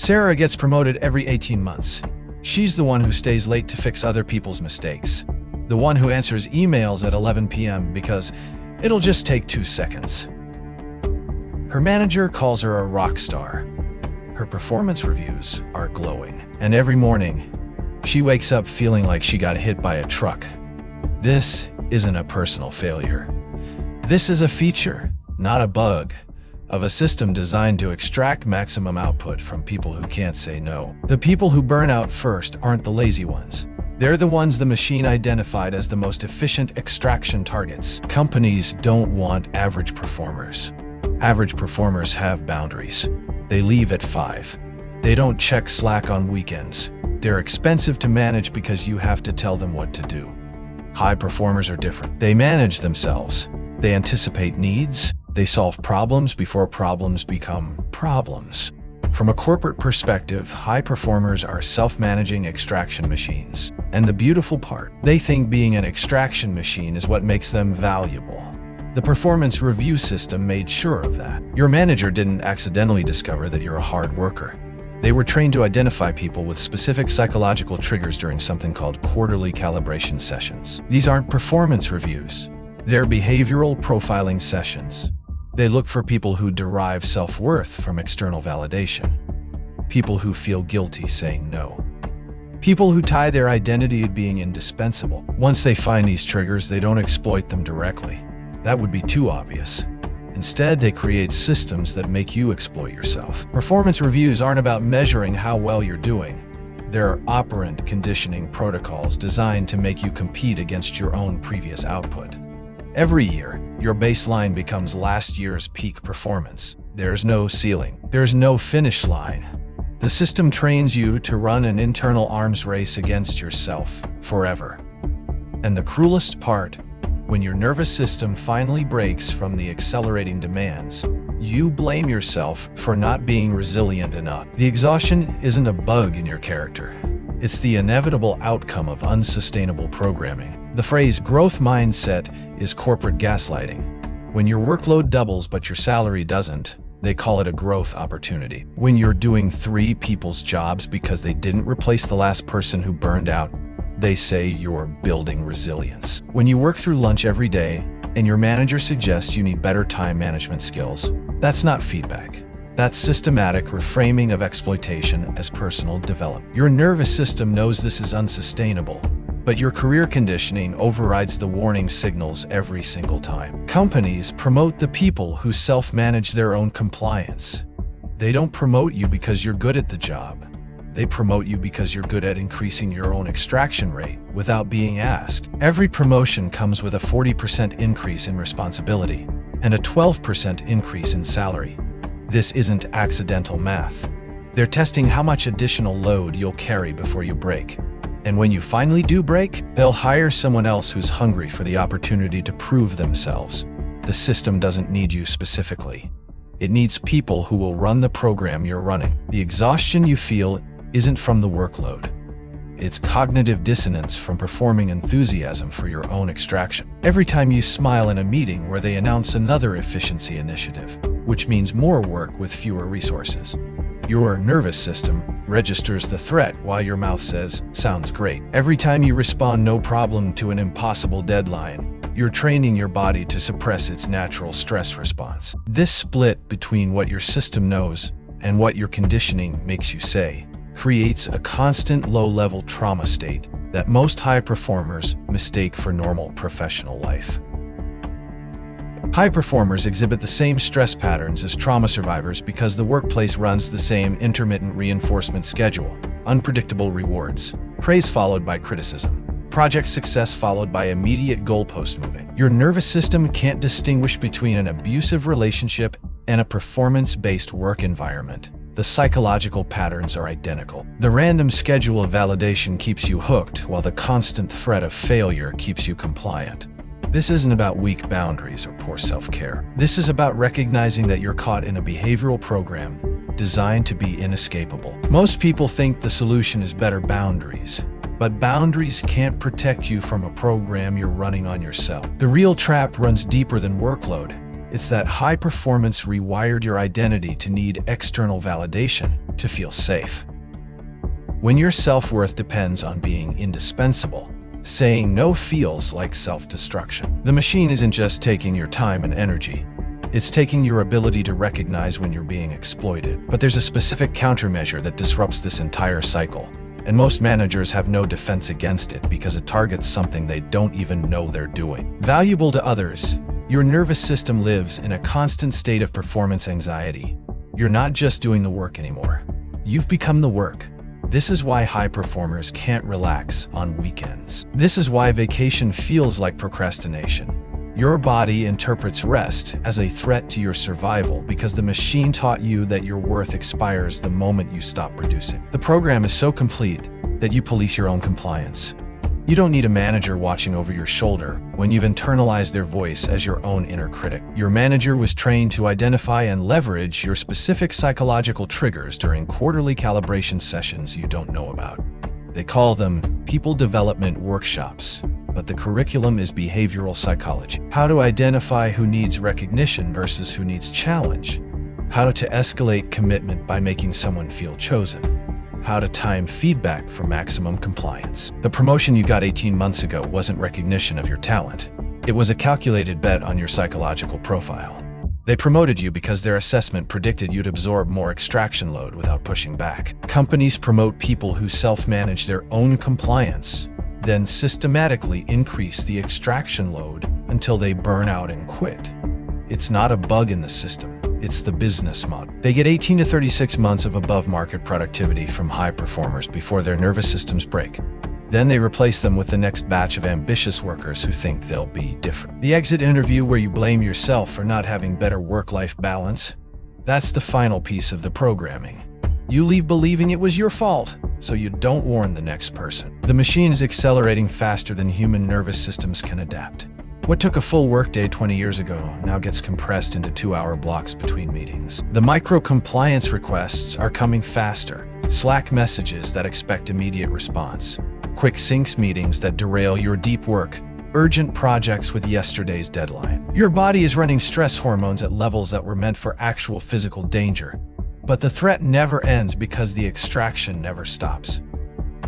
Sarah gets promoted every 18 months. She's the one who stays late to fix other people's mistakes. The one who answers emails at 11 p.m. because it'll just take 2 seconds. Her manager calls her a rock star. Her performance reviews are glowing. And every morning, she wakes up feeling like she got hit by a truck. This isn't a personal failure. This is a feature, not a bug, of a system designed to extract maximum output from people who can't say no. The people who burn out first aren't the lazy ones. They're the ones the machine identified as the most efficient extraction targets. Companies don't want average performers. Average performers have boundaries. They leave at 5. They don't check Slack on weekends. They're expensive to manage because you have to tell them what to do. High performers are different. They manage themselves. They anticipate needs. They solve problems before problems become problems. From a corporate perspective, high performers are self-managing extraction machines. And the beautiful part, they think being an extraction machine is what makes them valuable. The performance review system made sure of that. Your manager didn't accidentally discover that you're a hard worker. They were trained to identify people with specific psychological triggers during something called quarterly calibration sessions. These aren't performance reviews. They're behavioral profiling sessions. They look for people who derive self-worth from external validation. People who feel guilty saying no. People who tie their identity to being indispensable. Once they find these triggers, they don't exploit them directly. That would be too obvious. Instead, they create systems that make you exploit yourself. Performance reviews aren't about measuring how well you're doing. They're operant conditioning protocols designed to make you compete against your own previous output. Every year, your baseline becomes last year's peak performance. There's no ceiling. There's no finish line. The system trains you to run an internal arms race against yourself forever. And the cruelest part, when your nervous system finally breaks from the accelerating demands, you blame yourself for not being resilient enough. The exhaustion isn't a bug in your character. It's the inevitable outcome of unsustainable programming. The phrase growth mindset is corporate gaslighting. When your workload doubles but your salary doesn't, they call it a growth opportunity. When you're doing 3 people's jobs because they didn't replace the last person who burned out, they say you're building resilience. When you work through lunch every day and your manager suggests you need better time management skills, that's not feedback. That's systematic reframing of exploitation as personal development. Your nervous system knows this is unsustainable, but your career conditioning overrides the warning signals every single time. Companies promote the people who self-manage their own compliance. They don't promote you because you're good at the job. They promote you because you're good at increasing your own extraction rate without being asked. Every promotion comes with a 40% increase in responsibility and a 12% increase in salary. This isn't accidental math. They're testing how much additional load you'll carry before you break. And when you finally do break, they'll hire someone else who's hungry for the opportunity to prove themselves. The system doesn't need you specifically. It needs people who will run the program you're running. The exhaustion you feel isn't from the workload. It's cognitive dissonance from performing enthusiasm for your own extraction. Every time you smile in a meeting where they announce another efficiency initiative, which means more work with fewer resources, your nervous system registers the threat while your mouth says, "Sounds great." Every time you respond "no problem" to an impossible deadline, you're training your body to suppress its natural stress response. This split between what your system knows and what your conditioning makes you say creates a constant low-level trauma state that most high performers mistake for normal professional life. High performers exhibit the same stress patterns as trauma survivors because the workplace runs the same intermittent reinforcement schedule: unpredictable rewards, praise followed by criticism, project success followed by immediate goalpost moving. Your nervous system can't distinguish between an abusive relationship and a performance-based work environment. The psychological patterns are identical. The random schedule of validation keeps you hooked, while the constant threat of failure keeps you compliant. This isn't about weak boundaries or poor self-care. This is about recognizing that you're caught in a behavioral program designed to be inescapable. Most people think the solution is better boundaries, but boundaries can't protect you from a program you're running on yourself. The real trap runs deeper than workload. It's that high performance rewired your identity to need external validation to feel safe. When your self-worth depends on being indispensable, saying no feels like self-destruction. The machine isn't just taking your time and energy. It's taking your ability to recognize when you're being exploited. But there's a specific countermeasure that disrupts this entire cycle, and most managers have no defense against it because it targets something they don't even know they're doing. Valuable to others, your nervous system lives in a constant state of performance anxiety. You're not just doing the work anymore. You've become the work. This is why high performers can't relax on weekends. This is why vacation feels like procrastination. Your body interprets rest as a threat to your survival because the machine taught you that your worth expires the moment you stop producing. The program is so complete that you police your own compliance. You don't need a manager watching over your shoulder when you've internalized their voice as your own inner critic. Your manager was trained to identify and leverage your specific psychological triggers during quarterly calibration sessions you don't know about. They call them people development workshops, but the curriculum is behavioral psychology. How to identify who needs recognition versus who needs challenge. How to escalate commitment by making someone feel chosen. How to time feedback for maximum compliance. The promotion you got 18 months ago wasn't recognition of your talent. It was a calculated bet on your psychological profile. They promoted you because their assessment predicted you'd absorb more extraction load without pushing back. Companies promote people who self-manage their own compliance, then systematically increase the extraction load until they burn out and quit. It's not a bug in the system. It's the business model. They get 18 to 36 months of above-market productivity from high performers before their nervous systems break. Then they replace them with the next batch of ambitious workers who think they'll be different. The exit interview where you blame yourself for not having better work-life balance, that's the final piece of the programming. You leave believing it was your fault, so you don't warn the next person. The machine is accelerating faster than human nervous systems can adapt. What took a full workday 20 years ago now gets compressed into 2-hour blocks between meetings. The micro-compliance requests are coming faster. Slack messages that expect immediate response. Quick syncs meetings that derail your deep work. Urgent projects with yesterday's deadline. Your body is running stress hormones at levels that were meant for actual physical danger. But the threat never ends because the extraction never stops.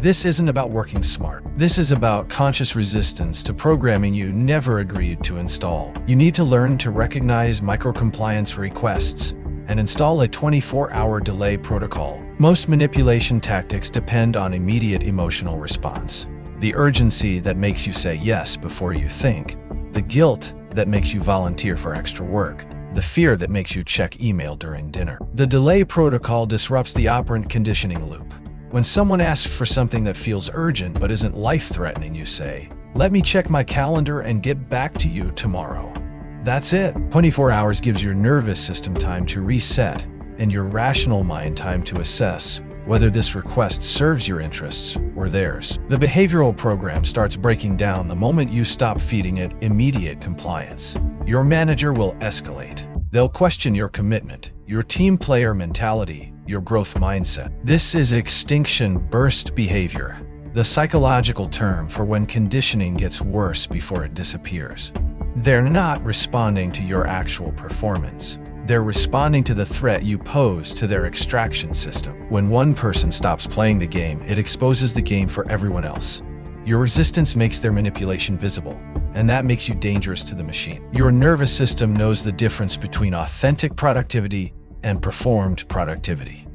This isn't about working smart. This is about conscious resistance to programming you never agreed to install. You need to learn to recognize micro-compliance requests and install a 24-hour delay protocol. Most manipulation tactics depend on immediate emotional response. The urgency that makes you say yes before you think. The guilt that makes you volunteer for extra work. The fear that makes you check email during dinner. The delay protocol disrupts the operant conditioning loop. When someone asks for something that feels urgent but isn't life-threatening, you say, "Let me check my calendar and get back to you tomorrow." That's it. 24 hours gives your nervous system time to reset and your rational mind time to assess whether this request serves your interests or theirs. The behavioral program starts breaking down the moment you stop feeding it immediate compliance. Your manager will escalate. They'll question your commitment, your team player mentality, your growth mindset. This is extinction burst behavior, the psychological term for when conditioning gets worse before it disappears. They're not responding to your actual performance. They're responding to the threat you pose to their extraction system. When one person stops playing the game, it exposes the game for everyone else. Your resistance makes their manipulation visible, and that makes you dangerous to the machine. Your nervous system knows the difference between authentic productivity and performed productivity.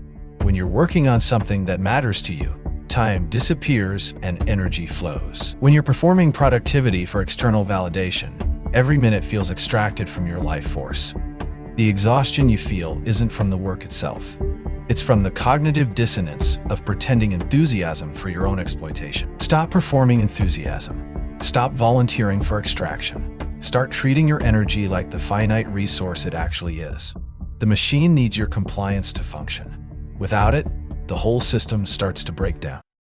When you're working on something that matters to you, time disappears and energy flows. When you're performing productivity for external validation, every minute feels extracted from your life force. The exhaustion you feel isn't from the work itself. It's from the cognitive dissonance of pretending enthusiasm for your own exploitation. Stop performing enthusiasm. Stop volunteering for extraction. Start treating your energy like the finite resource it actually is. The machine needs your compliance to function. Without it, the whole system starts to break down.